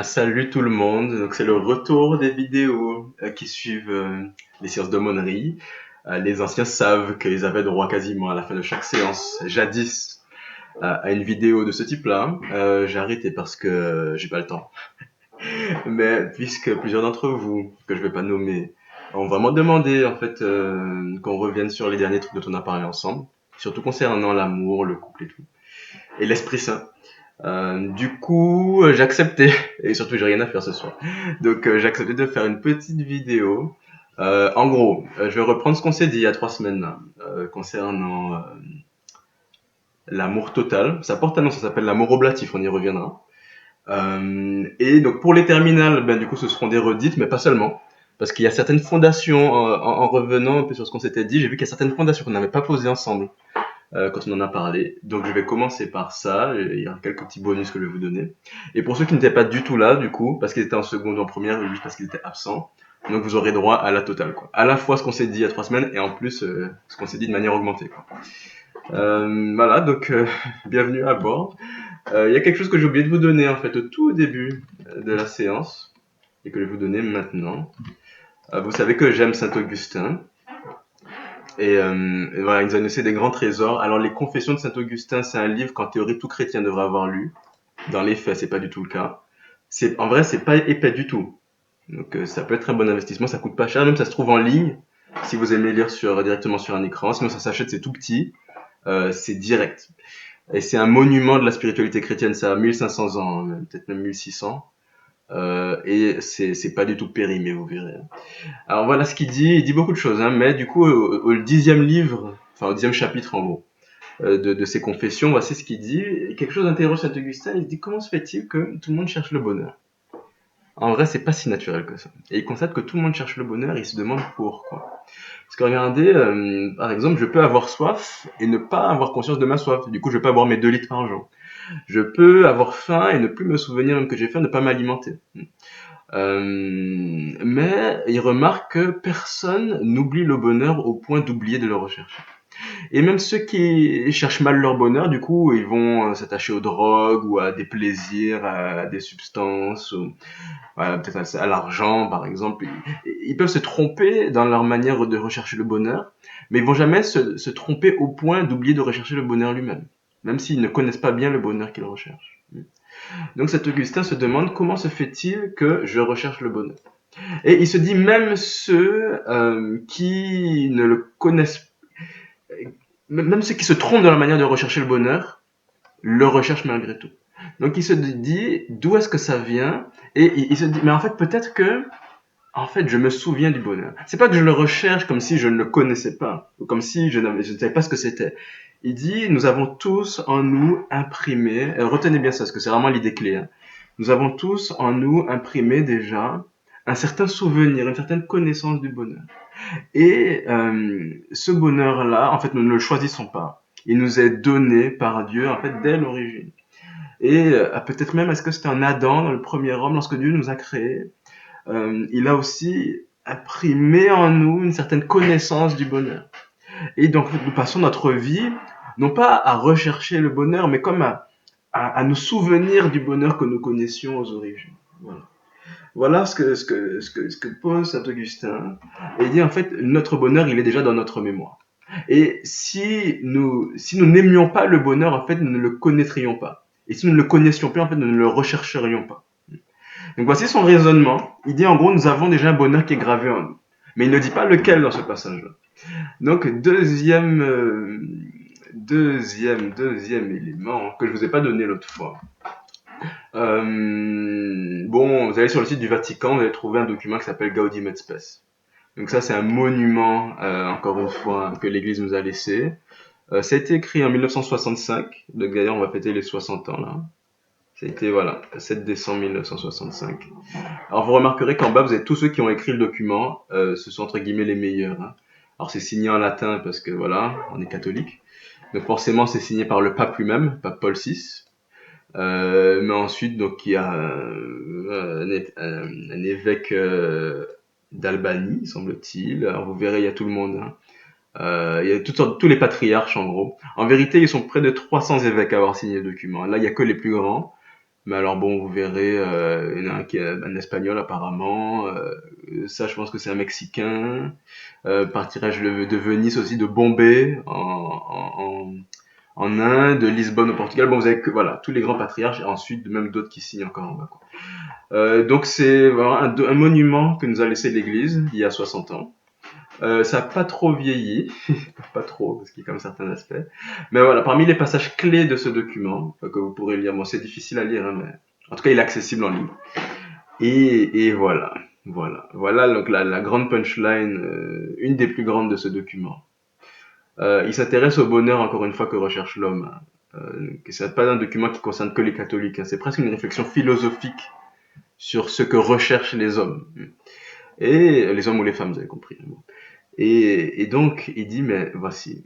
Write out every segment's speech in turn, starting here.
Salut tout le monde, donc c'est le retour des vidéos qui suivent les séances d'aumônerie. Les anciens savent qu'ils avaient droit quasiment à la fin de chaque séance, jadis, à une vidéo de ce type-là. J'ai arrêté parce que j'ai pas le temps. Mais puisque plusieurs d'entre vous, que je vais pas nommer, ont vraiment demandé en fait qu'on revienne sur les derniers trucs dont on a parlé ensemble, surtout concernant l'amour, le couple et tout, et l'Esprit Saint. Du coup, j'ai accepté, et surtout j'ai rien à faire ce soir. Donc j'ai accepté de faire une petite vidéo. En gros, je vais reprendre ce qu'on s'est dit il y a 3 semaines là, concernant l'amour total. Ça porte un nom, ça s'appelle l'amour oblatif, on y reviendra. Et donc pour les terminales, ben du coup ce seront des redites, mais pas seulement. Parce qu'il y a certaines fondations, en revenant un peu sur ce qu'on s'était dit, j'ai vu qu'il y a certaines fondations qu'on n'avait pas posées ensemble quand on en a parlé. Donc je vais commencer par ça, il y a quelques petits bonus que je vais vous donner. Et pour ceux qui n'étaient pas du tout là, du coup, parce qu'ils étaient en seconde ou en première, ou juste parce qu'ils étaient absents, donc vous aurez droit à la totale, quoi. À la fois ce qu'on s'est dit il y a 3 semaines et en plus ce qu'on s'est dit de manière augmentée, quoi. Voilà, donc bienvenue à bord. Il y a quelque chose que j'ai oublié de vous donner en fait au tout début de la séance et que je vais vous donner maintenant. Vous savez que j'aime Saint-Augustin. Et voilà, il nous a laissé des grands trésors. Alors, les Confessions de Saint-Augustin, c'est un livre qu'en théorie tout chrétien devrait avoir lu. Dans les faits, c'est pas du tout le cas. En vrai, c'est pas épais du tout. Donc, ça peut être un bon investissement. Ça coûte pas cher. Même ça se trouve en ligne. Si vous aimez lire directement sur un écran. Sinon, ça s'achète, c'est tout petit. C'est direct. Et c'est un monument de la spiritualité chrétienne. Ça a 1500 ans, peut-être même 1600. Et c'est pas du tout périmé, vous verrez. Alors voilà ce qu'il dit. Il dit beaucoup de choses, hein, mais du coup, au 10e livre, enfin au 10e chapitre en gros, de ses confessions, voici ce qu'il dit. Et quelque chose d'intéressant Saint Augustin, il dit comment se fait-il que tout le monde cherche le bonheur? En vrai, c'est pas si naturel que ça. Et il constate que tout le monde cherche le bonheur et il se demande pourquoi. Parce que regardez, par exemple, je peux avoir soif et ne pas avoir conscience de ma soif. Du coup, je vais pas boire mes 2 litres par jour. Je peux avoir faim et ne plus me souvenir même que j'ai faim, ne pas m'alimenter. Mais il remarque que personne n'oublie le bonheur au point d'oublier de le rechercher. Et même ceux qui cherchent mal leur bonheur, du coup, ils vont s'attacher aux drogues ou à des plaisirs, à des substances, ou voilà, peut-être à l'argent, par exemple. Ils peuvent se tromper dans leur manière de rechercher le bonheur, mais ils vont jamais se tromper au point d'oublier de rechercher le bonheur lui-même, même s'ils ne connaissent pas bien le bonheur qu'ils recherchent. Donc cet Augustin se demande comment se fait-il que je recherche le bonheur. Et il se dit même ceux qui ne le connaissent, même ceux qui se trompent dans la manière de rechercher le bonheur, le recherchent malgré tout. Donc il se dit d'où est-ce que ça vient et il se dit mais en fait peut-être que en fait je me souviens du bonheur. C'est pas que je le recherche comme si je ne le connaissais pas ou comme si je ne savais pas ce que c'était. Il dit nous avons tous en nous imprimé, retenez bien ça parce que c'est vraiment l'idée clé, hein. Nous avons tous en nous imprimé déjà un certain souvenir, une certaine connaissance du bonheur. Et ce bonheur-là, en fait, nous ne le choisissons pas. Il nous est donné par Dieu, en fait, dès l'origine. Et peut-être même, est-ce que c'est un Adam, dans le premier homme, lorsque Dieu nous a créés, il a aussi imprimé en nous une certaine connaissance du bonheur. Et donc, nous passons notre vie, non pas à rechercher le bonheur, mais comme à nous souvenir du bonheur que nous connaissions aux origines. Voilà. Voilà ce que pose Saint Augustin. Et il dit en fait, notre bonheur, il est déjà dans notre mémoire. Et si nous n'aimions pas le bonheur, en fait, nous ne le connaîtrions pas. Et si nous ne le connaissions pas, en fait, nous ne le rechercherions pas. Donc voici son raisonnement. Il dit en gros, nous avons déjà un bonheur qui est gravé en nous. Mais il ne dit pas lequel dans ce passage-là. Donc deuxième élément que je vous ai pas donné l'autre fois. Bon, vous allez sur le site du Vatican, vous allez trouver un document qui s'appelle Gaudium et Spes. Donc ça, c'est un monument, encore une fois, que l'Église nous a laissé. Ça a été écrit en 1965, donc d'ailleurs on va fêter les 60 ans là. Ça a été, voilà, 7 décembre 1965. Alors vous remarquerez qu'en bas, vous avez tous ceux qui ont écrit le document, ce sont entre guillemets les meilleurs, hein. Alors c'est signé en latin parce que voilà, on est catholique. Donc forcément c'est signé par le pape lui-même, pape Paul VI. Mais ensuite, donc, il y a un évêque d'Albanie, semble-t-il. Alors, vous verrez, il y a tout le monde, hein. Il y a toutes sortes, tous les patriarches, en gros. En vérité, ils sont près de 300 évêques à avoir signé le document. Là, il y a que les plus grands. Mais alors bon, vous verrez, il y en a un qui est un espagnol apparemment. Ça, je pense que c'est un Mexicain. Tirage de Venise aussi, de Bombay en Inde, de Lisbonne au Portugal. Bon, vous avez que voilà tous les grands patriarches et ensuite même d'autres qui signent encore en bas, quoi. Donc c'est voilà, un monument que nous a laissé l'Église il y a 60 ans. Ça n'a pas trop vieilli, pas trop, parce qu'il y a comme certains aspects. Mais voilà, parmi les passages clés de ce document, que vous pourrez lire, bon, c'est difficile à lire, hein, mais en tout cas, il est accessible en ligne. Et voilà, voilà donc la grande punchline, une des plus grandes de ce document. Il s'intéresse au bonheur, encore une fois, que recherche l'homme. Que c'est pas un document qui concerne que les catholiques, hein, c'est presque une réflexion philosophique sur ce que recherchent les hommes. Et les hommes ou les femmes, vous avez compris. Bon. Et donc, il dit, mais voici,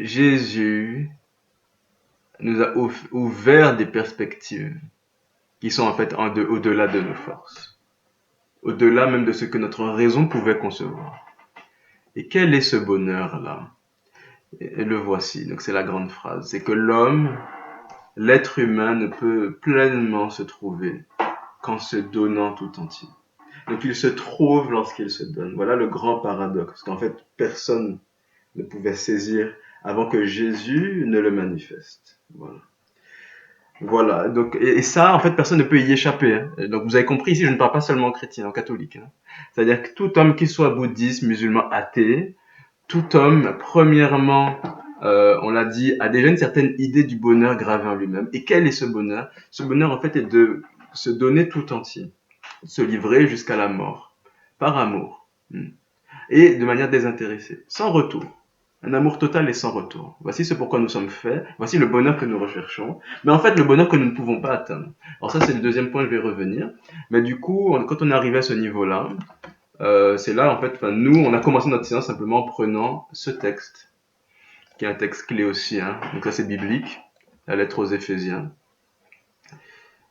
Jésus nous a ouvert des perspectives qui sont en fait au-delà de nos forces, au-delà même de ce que notre raison pouvait concevoir. Et quel est ce bonheur-là? Et le voici, donc c'est la grande phrase, c'est que l'être humain ne peut pleinement se trouver qu'en se donnant tout entier. Donc il se trouve lorsqu'il se donne. Voilà le grand paradoxe, parce qu'en fait personne ne pouvait saisir avant que Jésus ne le manifeste. Voilà. Voilà. Donc, et ça, en fait, personne ne peut y échapper, hein. Donc, vous avez compris ici, je ne parle pas seulement chrétien, en catholique, hein. C'est-à-dire que tout homme, qu'il soit bouddhiste, musulman, athée, tout homme, premièrement, on l'a dit, a déjà une certaine idée du bonheur gravé en lui-même. Et quel est ce bonheur? Ce bonheur, en fait, est de se donner tout entier, se livrer jusqu'à la mort, par amour, et de manière désintéressée, sans retour. Un amour total et sans retour. Voici ce pourquoi nous sommes faits. Voici le bonheur que nous recherchons. Mais en fait, le bonheur que nous ne pouvons pas atteindre. Alors ça, c'est le deuxième point, je vais revenir. Mais du coup, quand on est arrivé à ce niveau-là, c'est là, en fait, nous, on a commencé notre séance simplement en prenant ce texte, qui est un texte clé aussi, hein. Donc ça, c'est biblique. La lettre aux Éphésiens.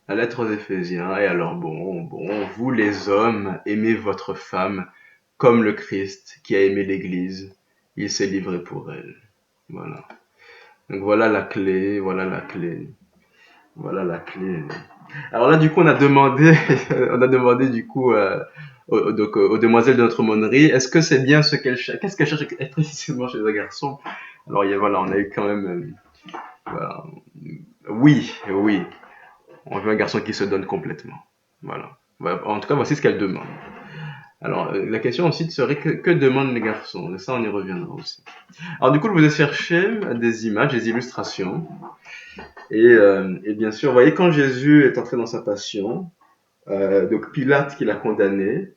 La lettre aux Éphésiens. Et alors, bon, vous les hommes, aimez votre femme comme le Christ qui a aimé l'Église. Il s'est livré pour elle. Voilà. Donc voilà la clé, voilà la clé, voilà la clé. Alors là, du coup, on a demandé du coup aux demoiselles de notre aumônerie, est-ce que c'est bien ce qu'elles cherchent? Qu'est-ce qu'elles cherchent précisément chez un garçon? Alors voilà, on a eu quand même, voilà. Oui, on veut un garçon qui se donne complètement. Voilà. En tout cas, voici ce qu'elle demande. Alors, la question ensuite serait que demandent les garçons? Et ça, on y reviendra aussi. Alors du coup, je vous ai cherché des images, des illustrations. Et bien sûr, vous voyez, quand Jésus est entré dans sa passion, donc Pilate qui l'a condamné,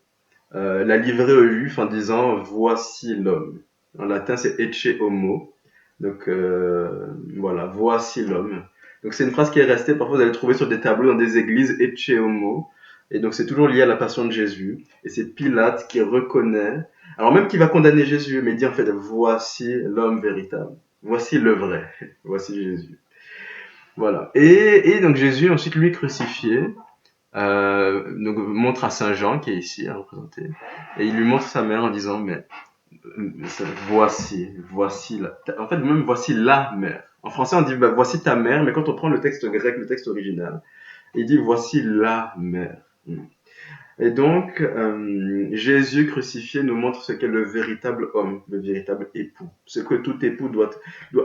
l'a livré aux Juifs en disant voici l'homme. En latin, c'est ecce homo. Donc voilà, voici l'homme. Donc c'est une phrase qui est restée. Parfois, vous allez trouver sur des tableaux dans des églises ecce homo. Et donc c'est toujours lié à la passion de Jésus. Et c'est Pilate qui reconnaît, alors même qu'il va condamner Jésus, mais il dit en fait voici l'homme véritable. Voici le vrai. Voici Jésus. Voilà. Et donc Jésus ensuite lui crucifié, donc montre à Saint Jean qui est ici à représenter, et il lui montre sa mère en disant mais voici en fait même voici la mère. En français on dit bah, voici ta mère, mais quand on prend le texte grec, le texte original, il dit voici la mère. Et donc, Jésus crucifié nous montre ce qu'est le véritable homme, le véritable époux, ce que tout époux doit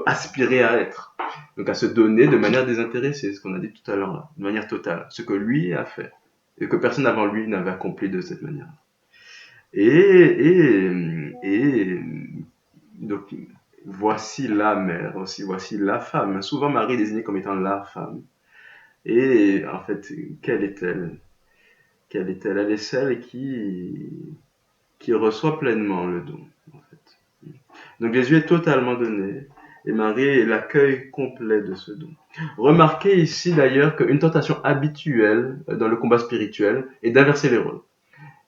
aspirer à être, donc à se donner de manière désintéressée, ce qu'on a dit tout à l'heure, là, de manière totale, ce que lui a fait, et que personne avant lui n'avait accompli de cette manière. Et donc, voici la mère aussi, voici la femme. Souvent Marie est désignée comme étant la femme. Et en fait, quelle est-elle? Quelle est-elle? Elle est celle qui reçoit pleinement le don, en fait. Donc Jésus est totalement donné, et Marie est l'accueil complet de ce don. Remarquez ici d'ailleurs qu'une tentation habituelle dans le combat spirituel est d'inverser les rôles.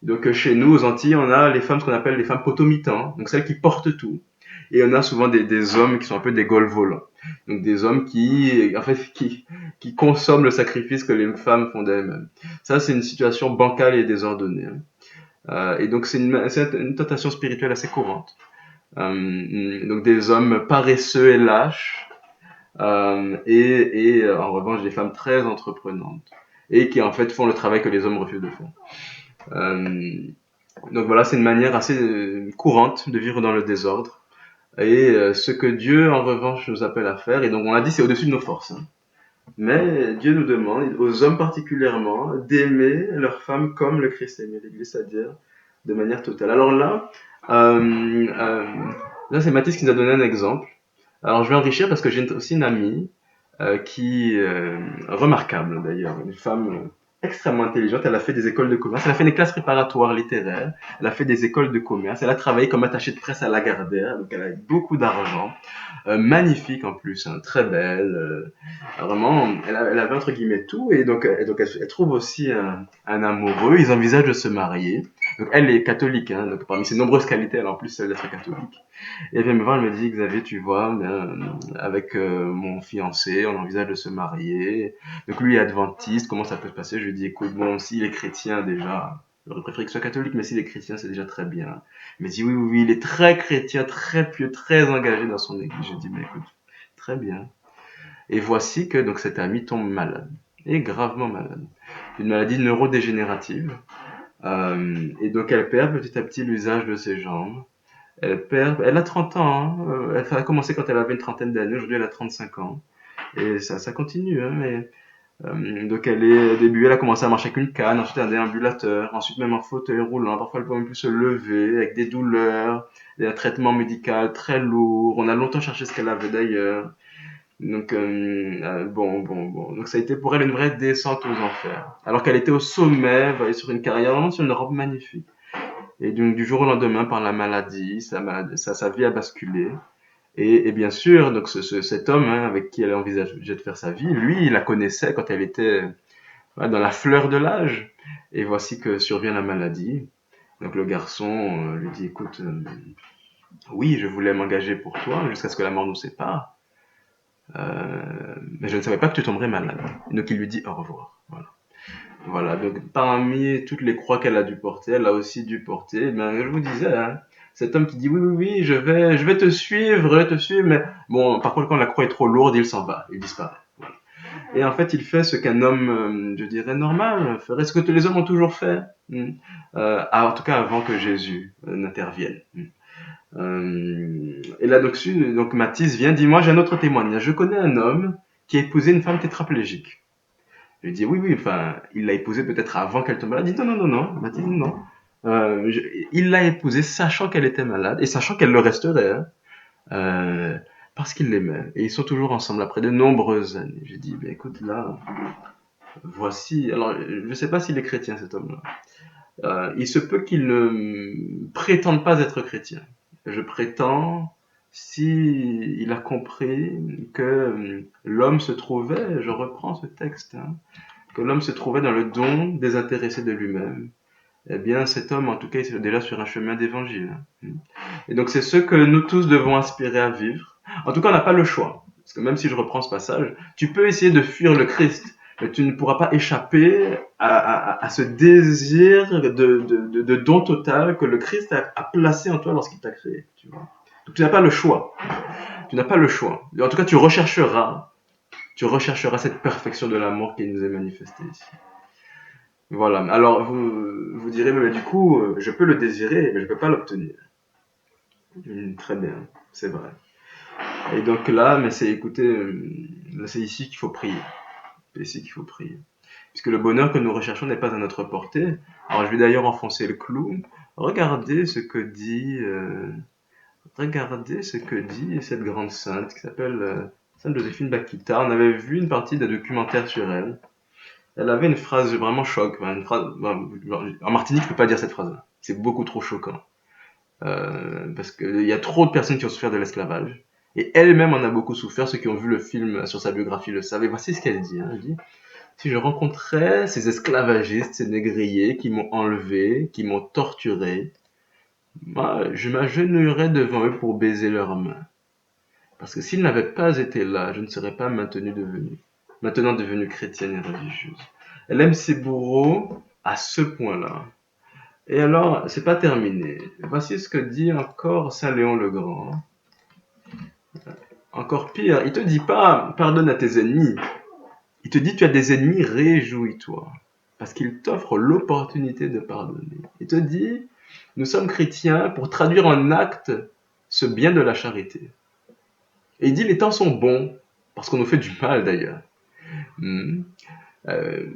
Donc chez nous, aux Antilles, on a les femmes, ce qu'on appelle les femmes potomitans, donc celles qui portent tout. Et on a souvent des hommes qui sont un peu des gaules volants. Donc des hommes qui consomment le sacrifice que les femmes font d'elles-mêmes. Ça, c'est une situation bancale et désordonnée, hein. Et donc c'est une tentation spirituelle assez courante. Donc des hommes paresseux et lâches, En revanche des femmes très entreprenantes et qui en fait font le travail que les hommes refusent de faire. Euh, donc voilà, c'est une manière assez courante de vivre dans le désordre. Et ce que Dieu, en revanche, nous appelle à faire, et donc on l'a dit, c'est au-dessus de nos forces. Hein. Mais Dieu nous demande, aux hommes particulièrement, d'aimer leurs femmes comme le Christ aimait l'Église, c'est-à-dire de manière totale. Alors euh, euh, là c'est Mathis qui nous a donné un exemple. Alors je vais enrichir parce que j'ai aussi une amie qui remarquable d'ailleurs, une femme extrêmement intelligente. Elle a fait des écoles de commerce, elle a fait des classes préparatoires littéraires, elle a fait des écoles de commerce, elle a travaillé comme attachée de presse à Lagardère, donc elle a beaucoup d'argent, magnifique en plus, hein, très belle, vraiment, elle avait entre guillemets tout, elle trouve aussi un amoureux, ils envisagent de se marier. Donc elle est catholique, hein, donc parmi ses nombreuses qualités, elle a en plus celle d'être catholique. Et elle vient me voir, elle me dit, Xavier, tu vois, avec mon fiancé, on envisage de se marier. Donc lui est adventiste, comment ça peut se passer? Je lui dis, écoute, bon, s'il est chrétien déjà, j'aurais préféré qu'il soit catholique, mais s'il est chrétien, c'est déjà très bien. Il me dit, oui, oui, oui, il est très chrétien, très pieux, très engagé dans son église. Je dis, mais écoute, très bien. Et voici que donc cet ami tombe malade, et gravement malade, une maladie neurodégénérative. Et donc elle perd petit à petit l'usage de ses jambes. Elle a 30 ans, hein. Elle a commencé quand elle avait une trentaine d'années, aujourd'hui elle a 35 ans. Et ça continue, hein, mais donc au début elle a commencé à marcher avec une canne, ensuite un déambulateur, ensuite même un fauteuil roulant, parfois elle peut même plus se lever, avec des douleurs, un traitement médical très lourd, on a longtemps cherché ce qu'elle avait d'ailleurs. Donc bon. Donc ça a été pour elle une vraie descente aux enfers. Alors qu'elle était au sommet, sur une carrière, vraiment sur une robe magnifique. Et donc du jour au lendemain, par la maladie, sa vie a basculé. Et bien sûr, donc cet homme hein, avec qui elle envisageait de faire sa vie, lui, il la connaissait quand elle était dans la fleur de l'âge. Et voici que survient la maladie. Donc le garçon lui dit, écoute, oui, je voulais m'engager pour toi jusqu'à ce que la mort nous sépare. Mais je ne savais pas que tu tomberais malade. Donc il lui dit au revoir. Voilà, donc parmi toutes les croix qu'elle a dû porter, elle a aussi dû porter, ben, je vous disais, hein, cet homme qui dit oui, oui, oui, je vais je vais te suivre, mais bon, par contre, quand la croix est trop lourde, il s'en va, il disparaît. Voilà. Et en fait, il fait ce qu'un homme, je dirais, normal ferait, ce que tous les hommes ont toujours fait, en tout cas avant que Jésus n'intervienne. Et là-dessus, donc Mathis vient, dit, moi j'ai un autre témoignage, je connais un homme qui a épousé une femme tétraplégique. Je lui dis oui, oui, enfin, il l'a épousée peut-être avant qu'elle tombe malade. Il dit non, non, non, non, Mathilde, non. Il l'a épousée sachant qu'elle était malade et sachant qu'elle le resterait, hein, euh, parce qu'il l'aimait. Et ils sont toujours ensemble après de nombreuses années. J'ai dit, ben écoute, là, voici. Alors, je ne sais pas s'il est chrétien cet homme-là. Il se peut qu'il ne prétende pas être chrétien. Je prétends, si il a compris que l'homme se trouvait, je reprends ce texte, hein, que l'homme se trouvait dans le don désintéressé de lui-même, eh bien cet homme, en tout cas, il est déjà sur un chemin d'évangile. Et donc c'est ce que nous tous devons aspirer à vivre. En tout cas, on n'a pas le choix. Parce que même si je reprends ce passage, tu peux essayer de fuir le Christ, mais tu ne pourras pas échapper à ce désir de don total que le Christ a placé en toi lorsqu'il t'a créé. Tu vois. Donc tu n'as pas le choix. Tu n'as pas le choix. En tout cas, tu rechercheras cette perfection de l'amour qui nous est manifestée ici. Voilà. Alors, vous direz, mais du coup, je peux le désirer, mais je ne peux pas l'obtenir. Très bien, c'est vrai. Et donc là, mais c'est, écoutez, là, c'est ici qu'il faut prier. C'est ici qu'il faut prier. Puisque le bonheur que nous recherchons n'est pas à notre portée. Alors, je vais d'ailleurs enfoncer le clou. Regardez ce que dit, regardez ce que dit cette grande sainte qui s'appelle Sainte Joséphine Bakhita. On avait vu une partie d'un documentaire sur elle. Elle avait une phrase vraiment choc. Une phrase, en Martinique, je peux pas dire cette phrase-là. C'est beaucoup trop choquant. Parce qu'il y a trop de personnes qui ont souffert de l'esclavage. Et elle-même en a beaucoup souffert. Ceux qui ont vu le film sur sa biographie le savent. Et voici ce qu'elle dit. Hein. Elle dit, si je rencontrais ces esclavagistes, ces négriers qui m'ont enlevé, qui m'ont torturé, moi, je m'agenouillerais devant eux pour baiser leurs mains. Parce que s'ils n'avaient pas été là, je ne serais pas maintenant devenue chrétienne et religieuse. Elle aime ses bourreaux à ce point-là. Et alors, c'est pas terminé. Voici ce que dit encore Saint Léon le Grand Encore pire, il te dit pas pardonne à tes ennemis. Il te dit tu as des ennemis, réjouis-toi. Parce qu'il t'offre l'opportunité de pardonner. Il te dit, nous sommes chrétiens pour traduire en acte ce bien de la charité. Et il dit les temps sont bons, parce qu'on nous fait du mal d'ailleurs. Hmm. Euh,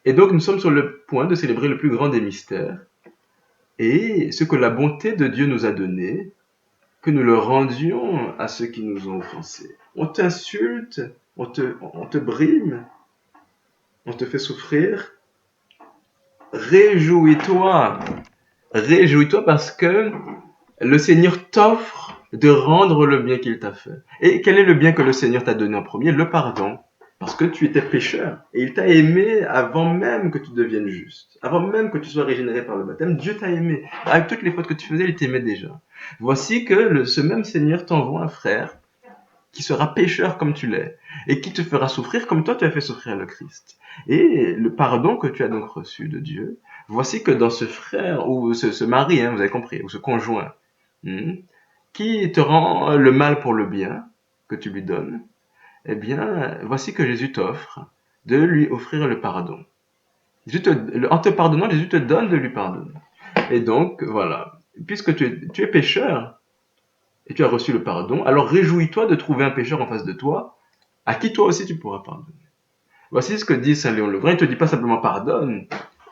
et donc nous sommes sur le point de célébrer le plus grand des mystères. Et ce que la bonté de Dieu nous a donné, que nous le rendions à ceux qui nous ont offensés. On t'insulte, on te brime, on te fait souffrir. Réjouis-toi. Réjouis-toi parce que le Seigneur t'offre de rendre le bien qu'il t'a fait. Et quel est le bien que le Seigneur t'a donné en premier? Le pardon. Parce que tu étais pécheur. Et il t'a aimé avant même que tu deviennes juste. Avant même que tu sois régénéré par le baptême. Dieu t'a aimé. Avec toutes les fautes que tu faisais, il t'aimait déjà. Voici que ce même Seigneur t'envoie un frère qui sera pécheur comme tu l'es, et qui te fera souffrir comme toi tu as fait souffrir le Christ. Et le pardon que tu as donc reçu de Dieu, voici que dans ce frère, ou ce mari, vous avez compris, ou ce conjoint, qui te rend le mal pour le bien que tu lui donnes, eh bien, voici que Jésus t'offre de lui offrir le pardon. En te pardonnant, Jésus te donne de lui pardonner. Et donc, voilà, puisque tu es pécheur, et tu as reçu le pardon, alors réjouis-toi de trouver un pécheur en face de toi, à qui toi aussi tu pourras pardonner. Voici ce que dit Saint Léon le Grand. Il ne te dit pas simplement pardonne,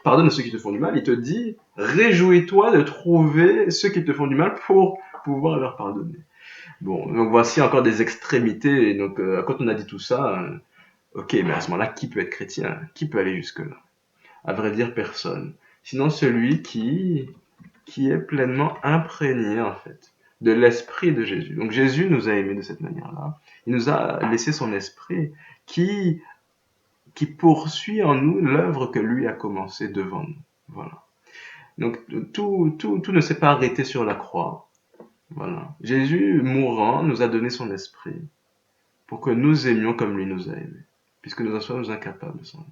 pardonne à ceux qui te font du mal, il te dit réjouis-toi de trouver ceux qui te font du mal pour pouvoir leur pardonner. Bon, donc voici encore des extrémités. Donc quand on a dit tout ça, ok, mais à ce moment-là, qui peut être chrétien? Qui peut aller jusque-là? À vrai dire, personne. Sinon celui qui est pleinement imprégné, en fait, de l'esprit de Jésus. Donc Jésus nous a aimés de cette manière-là. Il nous a laissé son esprit qui poursuit en nous l'œuvre que lui a commencée devant nous. Voilà. Donc tout ne s'est pas arrêté sur la croix. Voilà. Jésus, mourant, nous a donné son esprit pour que nous aimions comme lui nous a aimés, puisque nous en sommes incapables sans lui.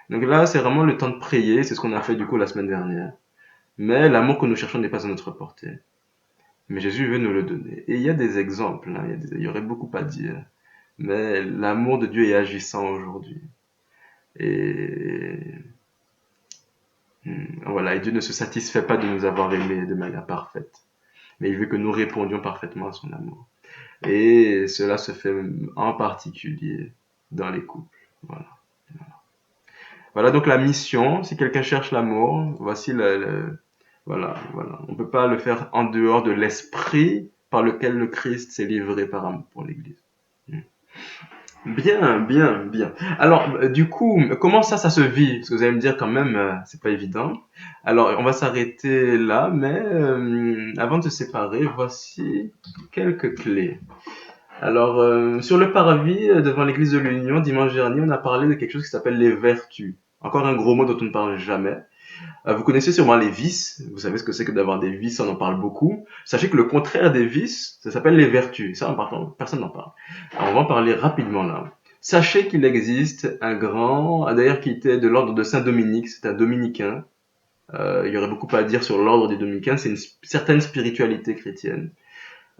Donc là, c'est vraiment le temps de prier, c'est ce qu'on a fait du coup la semaine dernière. Mais l'amour que nous cherchons n'est pas à notre portée. Mais Jésus veut nous le donner. Et il y a des exemples, il y aurait beaucoup à dire. Mais l'amour de Dieu est agissant aujourd'hui. Et voilà, et Dieu ne se satisfait pas de nous avoir aimés de manière parfaite. Mais il veut que nous répondions parfaitement à son amour. Et cela se fait en particulier dans les couples. Voilà. Voilà donc la mission. Si quelqu'un cherche l'amour, voici voilà. On ne peut pas le faire en dehors de l'esprit par lequel le Christ s'est livré par amour pour l'Église. Bien. Alors, du coup, comment ça se vit? Parce que vous allez me dire quand même, c'est pas évident. Alors, on va s'arrêter là, mais avant de se séparer, voici quelques clés. Alors, sur le parvis devant l'église de l'Union, dimanche dernier, on a parlé de quelque chose qui s'appelle les vertus. Encore un gros mot dont on ne parle jamais. Vous connaissez sûrement les vices. Vous savez ce que c'est que d'avoir des vices, on en parle beaucoup. Sachez que le contraire des vices, ça s'appelle les vertus. Ça, personne n'en parle. Alors, on va en parler rapidement là. Sachez qu'il existe un grand, d'ailleurs qui était de l'ordre de Saint-Dominique, c'est un dominicain. Il y aurait beaucoup à dire sur l'ordre des dominicains, c'est une certaine spiritualité chrétienne.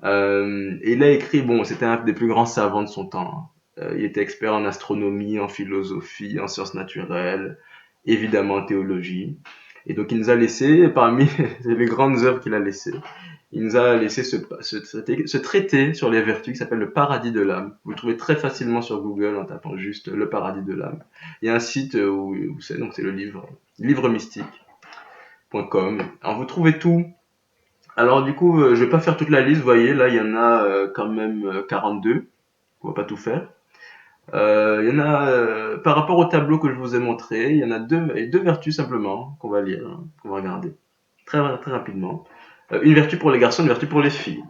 Et il a écrit, bon, c'était un des plus grands savants de son temps. Il était expert en astronomie, en philosophie, en sciences naturelles, évidemment en théologie. Et donc il nous a laissé, parmi les grandes œuvres qu'il a laissées, il nous a laissé ce traité sur les vertus qui s'appelle le Paradis de l'âme. Vous le trouvez très facilement sur Google en tapant juste le Paradis de l'âme. Il y a un site où c'est, donc c'est le livremystique.com. Alors vous trouvez tout. Alors du coup, je vais pas faire toute la liste, vous voyez, là il y en a quand même 42. On va pas tout faire. Il y en a, par rapport au tableau que je vous ai montré, il y en a deux vertus simplement qu'on va lire, qu'on va regarder très, très rapidement. Une vertu pour les garçons, une vertu pour les filles.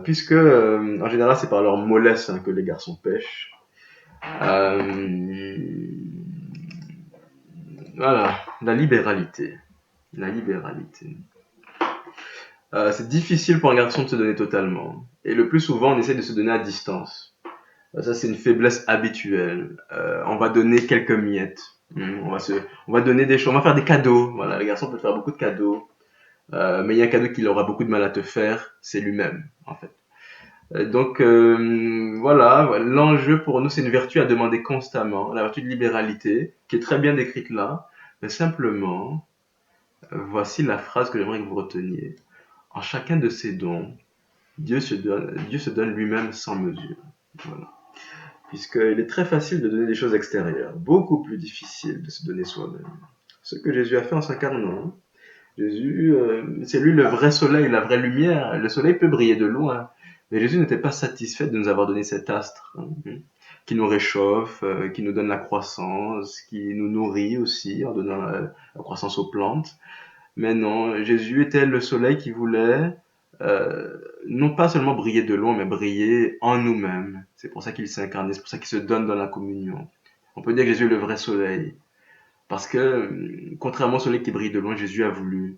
Puisque en général c'est par leur mollesse que les garçons pêchent. Voilà, la libéralité. La libéralité. C'est difficile pour un garçon de se donner totalement. Et le plus souvent, on essaie de se donner à distance. Ça, c'est une faiblesse habituelle. On va donner quelques miettes. On va donner des choses. On va faire des cadeaux. Voilà, les garçons peuvent faire beaucoup de cadeaux. Mais il y a un cadeau qu'il aura beaucoup de mal à te faire, c'est lui-même, en fait. Voilà, l'enjeu pour nous, c'est une vertu à demander constamment, la vertu de libéralité, qui est très bien décrite là, mais simplement, voici la phrase que j'aimerais que vous reteniez. En chacun de ses dons, Dieu se donne lui-même sans mesure. Voilà. Puisqu'il est très facile de donner des choses extérieures, beaucoup plus difficile de se donner soi-même. Ce que Jésus a fait en s'incarnant. Jésus, c'est lui le vrai soleil, la vraie lumière. Le soleil peut briller de loin, mais Jésus n'était pas satisfait de nous avoir donné cet astre qui nous réchauffe, qui nous donne la croissance, qui nous nourrit aussi en donnant la croissance aux plantes. Mais non, Jésus était le soleil qui voulait non pas seulement briller de loin, mais briller en nous-mêmes. C'est pour ça qu'il s'est incarné, c'est pour ça qu'il se donne dans la communion. On peut dire que Jésus est le vrai soleil. Parce que, contrairement au soleil qui brille de loin, Jésus a voulu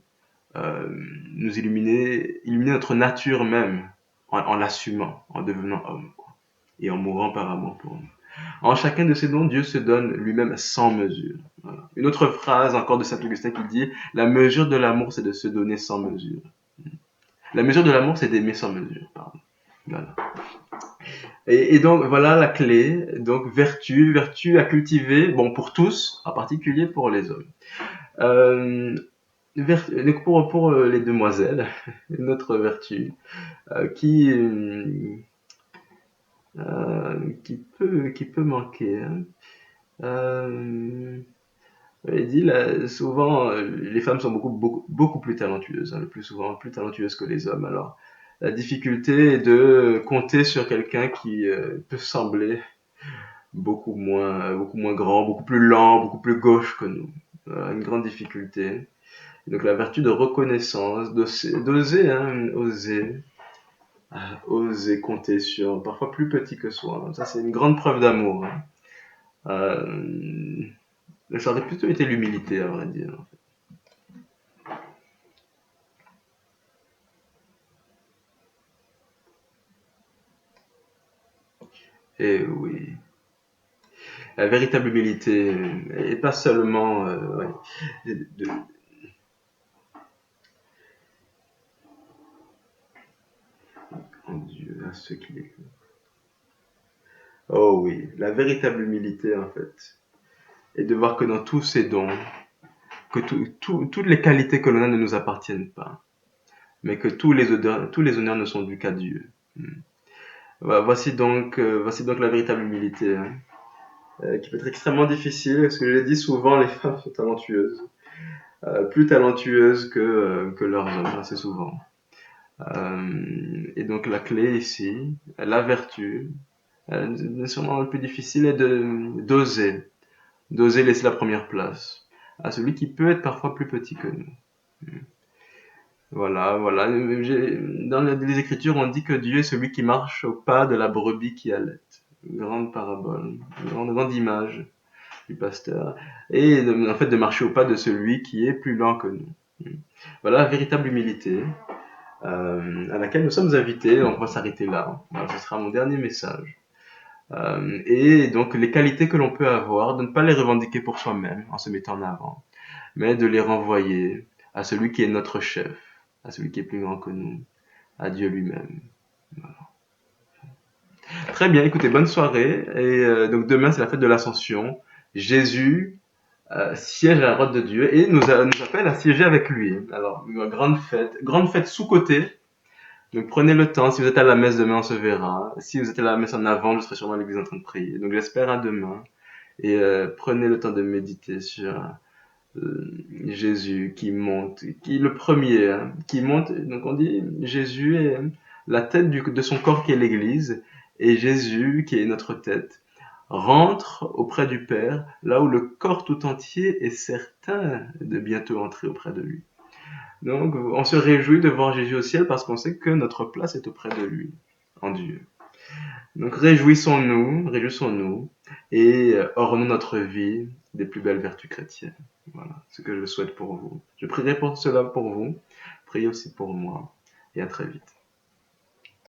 euh, nous illuminer notre nature même, en l'assumant, en devenant homme, quoi, et en mourant par amour pour nous. En chacun de ces dons, Dieu se donne lui-même sans mesure. Voilà. Une autre phrase encore de Saint Augustin qui dit: la mesure de l'amour, c'est de se donner sans mesure. La mesure de l'amour, c'est d'aimer sans mesure. Pardon. Voilà. Et donc, voilà la clé. Donc, vertu à cultiver, bon, pour tous, en particulier pour les hommes. Euh, donc pour les demoiselles, une autre vertu qui peut manquer. Hein. Il dit là, souvent, les femmes sont beaucoup plus talentueuses, hein, le plus souvent plus talentueuses que les hommes. Alors, la difficulté est de compter sur quelqu'un qui peut sembler beaucoup moins grand, beaucoup plus lent, beaucoup plus gauche que nous. Voilà, une grande difficulté. Et donc la vertu de reconnaissance, d'oser, hein, oser compter sur parfois plus petit que soi. Ça, c'est une grande preuve d'amour. Hein. Ça aurait plutôt été l'humilité, à vrai dire. Et oui, la véritable humilité, et pas seulement ouais, en Dieu à ceux qui l'écoutent. Oh oui, la véritable humilité en fait, est de voir que dans tous ces dons, que toutes les qualités que l'on a ne nous appartiennent pas, mais que tous les honneurs ne sont dus qu'à Dieu. Voici donc la véritable humilité, hein, qui peut être extrêmement difficile, parce que je l'ai dit souvent, les femmes sont talentueuses, plus talentueuses que leurs hommes, assez souvent. Et donc la clé ici, la vertu, sûrement le plus difficile est d'oser laisser la première place à celui qui peut être parfois plus petit que nous. Voilà. Dans les Écritures, on dit que Dieu est celui qui marche au pas de la brebis qui allait. Une grande parabole, une grande image du pasteur. Et en fait, de marcher au pas de celui qui est plus lent que nous. Voilà la véritable humilité à laquelle nous sommes invités. On va s'arrêter là. Voilà, ce sera mon dernier message. Et donc, les qualités que l'on peut avoir, de ne pas les revendiquer pour soi-même en se mettant en avant, mais de les renvoyer à celui qui est notre chef, à celui qui est plus grand que nous, à Dieu lui-même. Voilà. Très bien, écoutez, bonne soirée. Et donc demain, c'est la fête de l'Ascension. Jésus siège à la droite de Dieu et nous appelle à siéger avec lui. Alors, une grande fête sous-cotée. Donc prenez le temps, si vous êtes à la messe demain, on se verra. Si vous êtes à la messe en avant, je serai sûrement à l'église en train de prier. Donc j'espère à demain. Et prenez le temps de méditer sur Jésus qui monte, qui est le premier, hein, qui monte. Donc on dit Jésus est la tête de son corps qui est l'Église, et Jésus qui est notre tête rentre auprès du Père, là où le corps tout entier est certain de bientôt entrer auprès de lui. Donc on se réjouit de voir Jésus au ciel parce qu'on sait que notre place est auprès de lui, en Dieu. Donc réjouissons-nous, et ornons notre vie des plus belles vertus chrétiennes. Voilà ce que je souhaite pour vous. Je prierai pour cela pour vous, priez aussi pour moi, et à très vite.